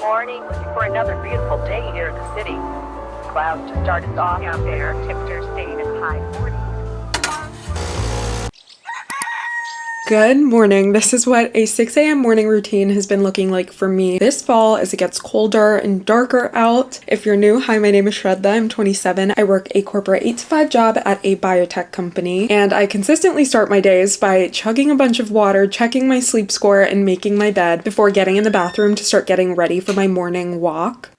morning for another beautiful day here in the city. Clouds just started off out there. Temperatures staying at high 40s. Good morning. This is what a 6 a.m. morning routine has been looking like for me this fall as it gets colder and darker out. If you're new, hi, my name is Shraddha. I'm 27. I work a corporate 8-to-5 job at a biotech company, and I consistently start my days by chugging a bunch of water, checking my sleep score, and making my bed before getting in the bathroom to start getting ready for my morning walk.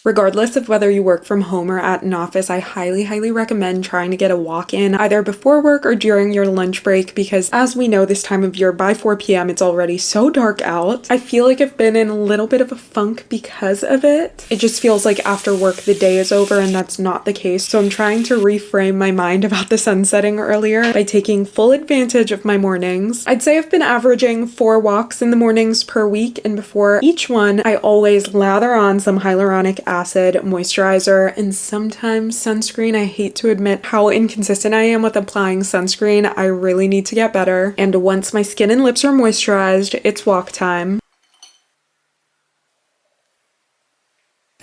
Regardless of whether you work from home or at an office, I highly recommend trying to get a walk in either before work or during your lunch break, because as we know this time of year, by 4 p.m. it's already so dark out. I feel like I've been in a little bit of a funk because of it. It just feels like after work the day is over, and that's not the case. So I'm trying to reframe my mind about the sun setting earlier by taking full advantage of my mornings. I'd say I've been averaging 4 walks in the mornings per week, and before each one I always lather on some hyaluronic acid, moisturizer, and sometimes sunscreen. I hate to admit how inconsistent I am with applying sunscreen. I really need to get better. And once my skin and lips are moisturized, it's walk time.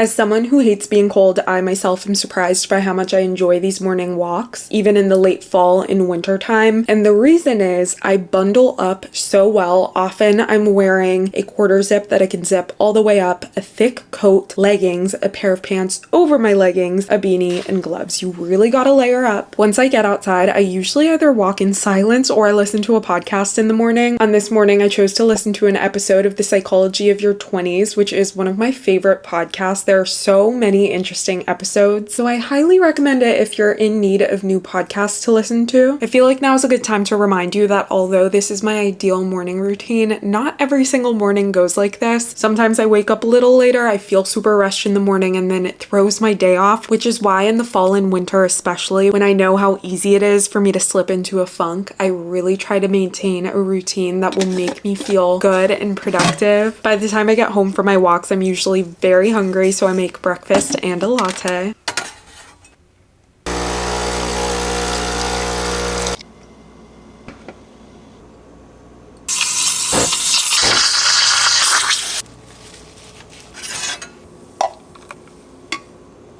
As someone who hates being cold, I myself am surprised by how much I enjoy these morning walks, even in the late fall and winter time. And the reason is I bundle up so well. Often I'm wearing a quarter zip that I can zip all the way up, a thick coat, leggings, a pair of pants over my leggings, a beanie, and gloves. You really gotta layer up. Once I get outside, I usually either walk in silence or I listen to a podcast in the morning. On this morning, I chose to listen to an episode of The Psychology of Your 20s, which is one of my favorite podcasts. There are so many interesting episodes, so I highly recommend it if you're in need of new podcasts to listen to. I feel like now is a good time to remind you that although this is my ideal morning routine, not every single morning goes like this. Sometimes I wake up a little later, I feel super rushed in the morning, and then it throws my day off, which is why in the fall and winter especially, when I know how easy it is for me to slip into a funk, I really try to maintain a routine that will make me feel good and productive. By the time I get home from my walks, I'm usually very hungry, so I make breakfast and a latte.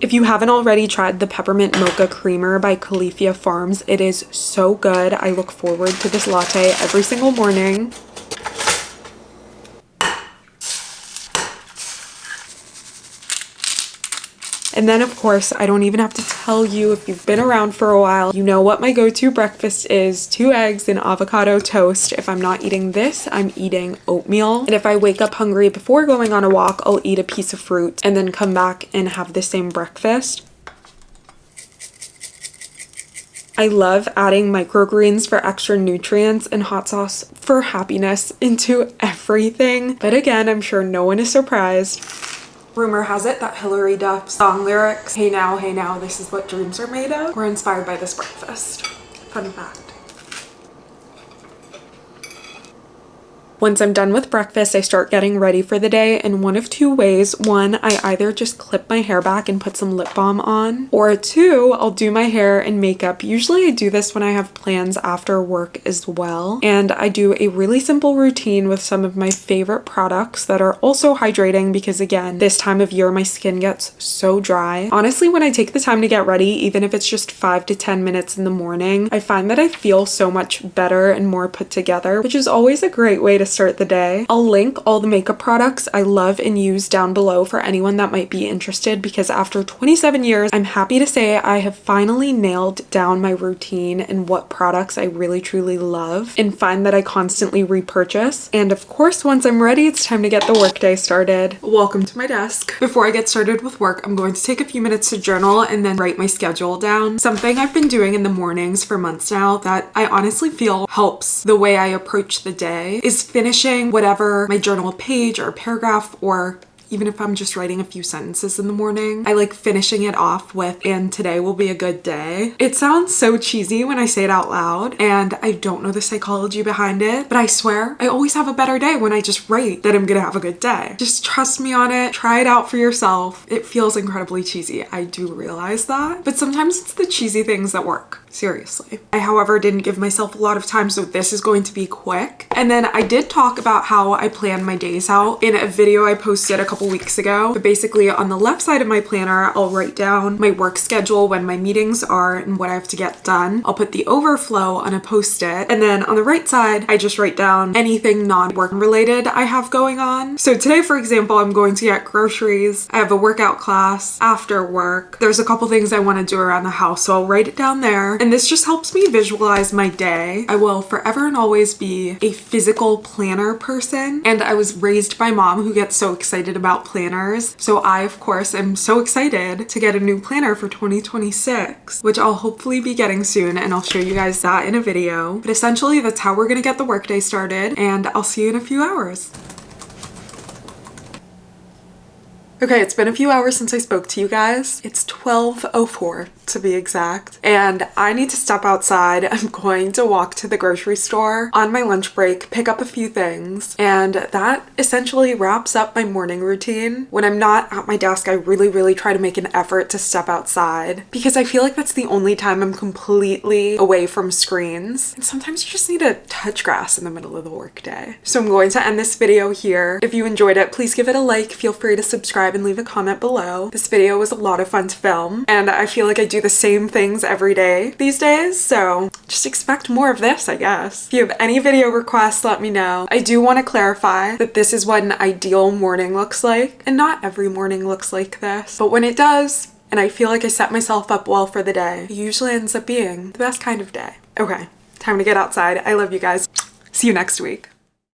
If you haven't already tried the peppermint mocha creamer by Califia Farms, it is so good. I look forward to this latte every single morning. And then, of course, I don't even have to tell you, if you've been around for a while, you know what my go-to breakfast is: 2 eggs and avocado toast. If I'm not eating this, I'm eating oatmeal. And if I wake up hungry before going on a walk, I'll eat a piece of fruit and then come back and have the same breakfast. I love adding microgreens for extra nutrients and hot sauce for happiness into everything. But again, I'm sure no one is surprised. Rumor has it that Hilary Duff's song lyrics, hey now, this is what dreams are made of, were inspired by this breakfast. Fun fact. Once I'm done with breakfast, I start getting ready for the day in one of 2 ways. 1, I either just clip my hair back and put some lip balm on, or 2, I'll do my hair and makeup. Usually I do this when I have plans after work as well, and I do a really simple routine with some of my favorite products that are also hydrating, because again, this time of year my skin gets so dry. Honestly, when I take the time to get ready, even if it's just 5 to 10 minutes in the morning, I find that I feel so much better and more put together, which is always a great way to start the day. I'll link all the makeup products I love and use down below for anyone that might be interested, because after 27 years, I'm happy to say I have finally nailed down my routine and what products I really truly love and find that I constantly repurchase. And of course, once I'm ready, it's time to get the workday started. Welcome to my desk. Before I get started with work, I'm going to take a few minutes to journal and then write my schedule down. Something I've been doing in the mornings for months now that I honestly feel helps the way I approach the day is finishing whatever my journal page or paragraph or even if I'm just writing a few sentences in the morning. I like finishing it off with, and today will be a good day. It sounds so cheesy when I say it out loud, and I don't know the psychology behind it, but I swear I always have a better day when I just write that I'm gonna have a good day. Just trust me on it. Try it out for yourself. It feels incredibly cheesy. I do realize that, but sometimes it's the cheesy things that work. Seriously. I, however, didn't give myself a lot of time, so this is going to be quick. And then I did talk about how I plan my days out in a video I posted a couple weeks ago. But basically on the left side of my planner, I'll write down my work schedule, when my meetings are and what I have to get done. I'll put the overflow on a post-it. And then on the right side, I just write down anything non-work related I have going on. So today, for example, I'm going to get groceries. I have a workout class after work. There's a couple things I want to do around the house, so I'll write it down there. And this just helps me visualize my day. I will forever and always be a physical planner person. And I was raised by mom who gets so excited about planners. So I, of course, am so excited to get a new planner for 2026, which I'll hopefully be getting soon. And I'll show you guys that in a video. But essentially, that's how we're gonna get the workday started. And I'll see you in a few hours. Okay, it's been a few hours since I spoke to you guys. It's 12:04 to be exact, and I need to step outside. I'm going to walk to the grocery store on my lunch break, pick up a few things, and that essentially wraps up my morning routine. When I'm not at my desk, I really try to make an effort to step outside because I feel like that's the only time I'm completely away from screens. And sometimes you just need to touch grass in the middle of the workday. So I'm going to end this video here. If you enjoyed it, please give it a like. Feel free to subscribe and leave a comment below. This video was a lot of fun to film, and I feel like I do the same things every day these days, so just expect more of this, I guess. If you have any video requests, let me know. I do want to clarify that this is what an ideal morning looks like, and not every morning looks like this, but when it does, and I feel like I set myself up well for the day, it usually ends up being the best kind of day. Okay, time to get outside. I love you guys. See you next week.